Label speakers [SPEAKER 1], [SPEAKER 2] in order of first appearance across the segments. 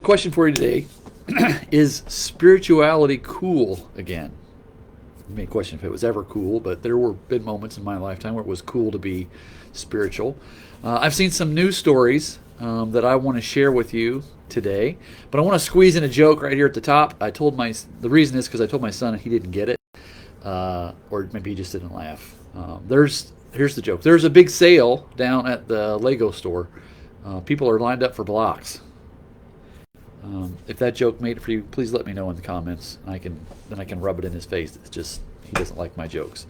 [SPEAKER 1] Question for you today. Is spirituality cool again? You may question if it was ever cool, but there were been moments in my lifetime where it was cool to be spiritual. I've seen some news stories that I want to share with you today, but I want to squeeze in a joke right here at the top. The reason is because I told my son and he didn't get it, or maybe he just didn't laugh. Here's the joke. There's a big sale down at the Lego store. People are lined up for blocks. If that joke made it for you, please let me know in the comments. I can rub it in his face. It's just he doesn't like my jokes.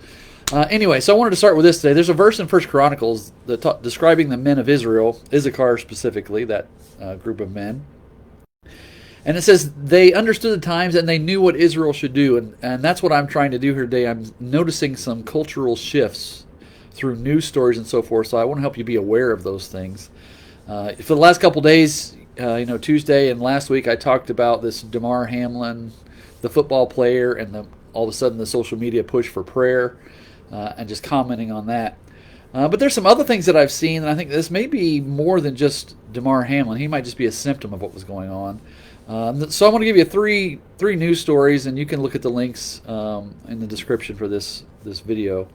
[SPEAKER 1] Anyway, so I wanted to start with this today. There's a verse in 1 Chronicles describing the men of Israel, Issachar specifically, that group of men. And it says, they understood the times and they knew what Israel should do. And that's what I'm trying to do here today. I'm noticing some cultural shifts through news stories and so forth. So I want to help you be aware of those things. For the last couple days, Tuesday and last week, I talked about this Damar Hamlin, the football player, and all of a sudden the social media push for prayer, and just commenting on that. But there's some other things that I've seen, and I think this may be more than just Damar Hamlin. He might just be a symptom of what was going on. So I'm going to give you three news stories, and you can look at the links in the description for this video.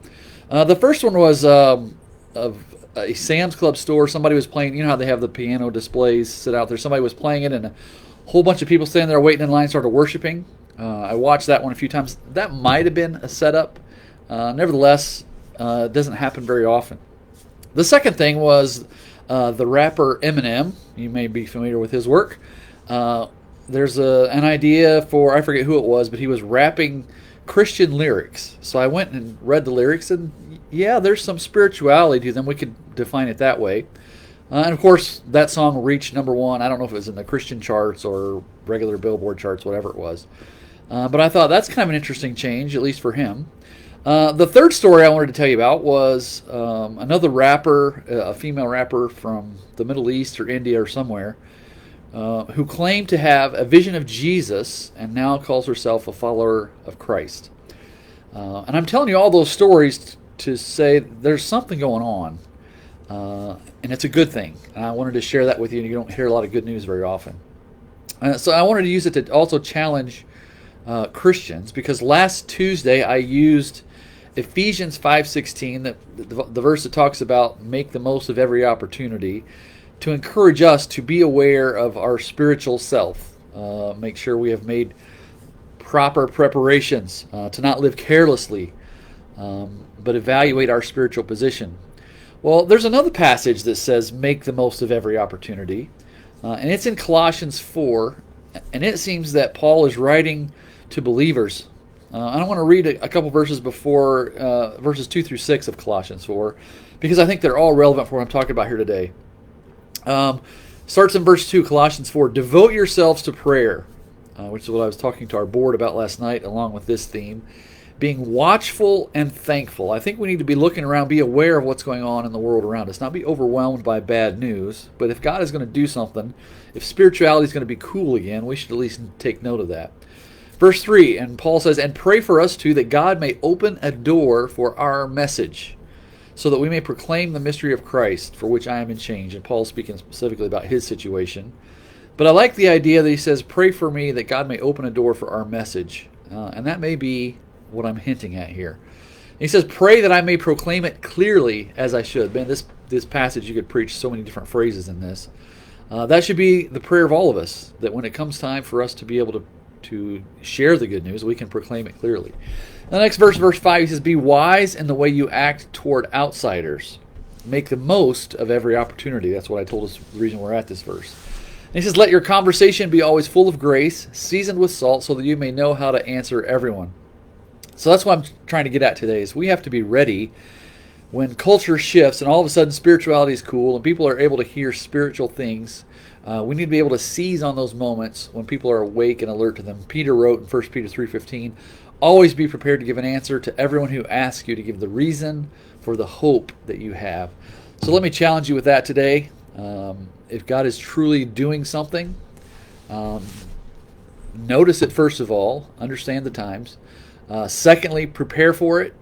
[SPEAKER 1] The first one was of a Sam's Club store. Somebody was playing, you know how they have the piano displays sit out there. Somebody was playing it, and a whole bunch of people standing there waiting in line started worshiping. I watched that one a few times. That might have been a setup. Nevertheless, it doesn't happen very often. The second thing was the rapper Eminem. You may be familiar with his work. There's an idea for, I forget who it was, but he was rapping Christian lyrics. So I went and read the lyrics, and yeah, there's some spirituality to them. We could define it that way. And of course, that song reached number one. I don't know if it was in the Christian charts or regular Billboard charts, whatever it was. But I thought that's kind of an interesting change, at least for him. The third story I wanted to tell you about was another rapper, a female rapper from the Middle East or India or somewhere, who claimed to have a vision of Jesus and now calls herself a follower of Christ. And I'm telling you all those stories to say there's something going on, and it's a good thing. And I wanted to share that with you, and you don't hear a lot of good news very often. So I wanted to use it to also challenge Christians, because last Tuesday I used Ephesians 5:16, the verse that talks about make the most of every opportunity, to encourage us to be aware of our spiritual self. Make sure we have made proper preparations to not live carelessly, but evaluate our spiritual position. Well, there's another passage that says make the most of every opportunity, and it's in Colossians 4, and it seems that Paul is writing to believers. I want to read a couple verses before verses 2 through 6 of Colossians 4, because I think they're all relevant for what I'm talking about here today. Starts in verse 2, Colossians 4, devote yourselves to prayer, which is what I was talking to our board about last night, along with this theme, being watchful and thankful. I think we need to be looking around, be aware of what's going on in the world around us, not be overwhelmed by bad news. But if God is going to do something, if spirituality is going to be cool again, we should at least take note of that. Verse 3, and Paul says, and pray for us too, that God may open a door for our message, so that we may proclaim the mystery of Christ, for which I am in chains. And Paul's speaking specifically about his situation. But I like the idea that he says, pray for me that God may open a door for our message. And that may be what I'm hinting at here. He says, pray that I may proclaim it clearly as I should. Man, this passage, you could preach so many different phrases in this. That should be the prayer of all of us, that when it comes time for us to be able to share the good news, we can proclaim it clearly. The next verse, verse 5, he says, be wise in the way you act toward outsiders. Make the most of every opportunity. That's what I told us, the reason we're at this verse. And he says, let your conversation be always full of grace, seasoned with salt, so that you may know how to answer everyone. So that's what I'm trying to get at today, is we have to be ready when culture shifts and all of a sudden spirituality is cool and people are able to hear spiritual things. We need to be able to seize on those moments when people are awake and alert to them. Peter wrote in 1 Peter 3:15, always be prepared to give an answer to everyone who asks you to give the reason for the hope that you have. So let me challenge you with that today. If God is truly doing something, notice it first of all, understand the times. Secondly, prepare for it.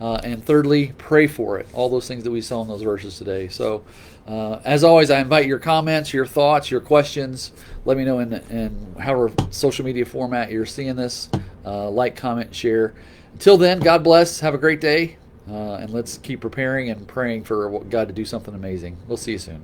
[SPEAKER 1] And thirdly, pray for it. All those things that we saw in those verses today. So As always, I invite your comments, your thoughts, your questions. Let me know in however social media format you're seeing this. Like, comment, share. Until then, God bless. Have a great day. And let's keep preparing and praying for God to do something amazing. We'll see you soon.